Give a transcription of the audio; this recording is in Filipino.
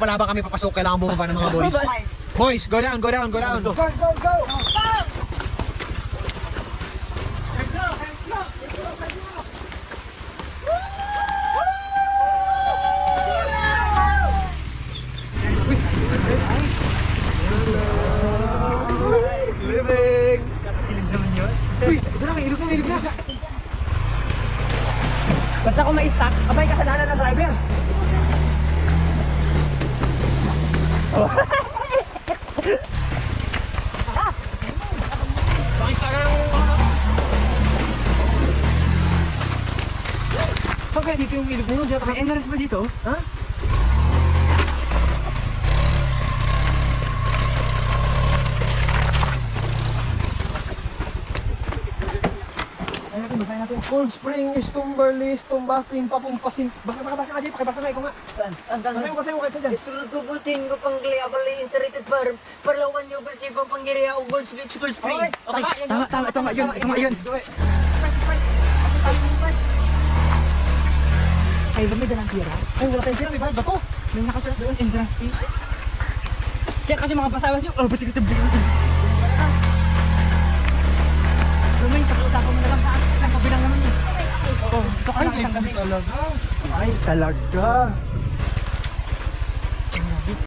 Wala ba kami papasok? Kailangan bumaba ng mga boys. Boys, go down, go down, go down. Go, go, go! Living! Kakakilig naman yun. Uy, ito na, may ilog na. Basta kung may-stack, abay kasalanan ng driver. Pakisa ka ng... Saan kaya dito yung ilog na yun? May entrance ba dito? Ha? Basahin natin. Cold Spring, Istumberli, Istumbaking, Papumpasin. Basa ka dito, pakibasa nga, ikaw nga. Saan? Basahin mo kahit sa dyan. Isunod ko butin ko pang liabali integrated farm. Parlawan niyo ba siya pang panggiriya o Gold Spring? Okay, Tama, ito nga yun. Ay, ba may dalang tira? Ay, wala tayong tira, may bayad ba to? May nakasulat doon, entrance fee. Kaya kasi mga pasawas nyo, ba't ito Lumay, pag-usapan mo na lang saan kabilang naman eh. Oo, ito ka lang isang gabi. Ay, talaga.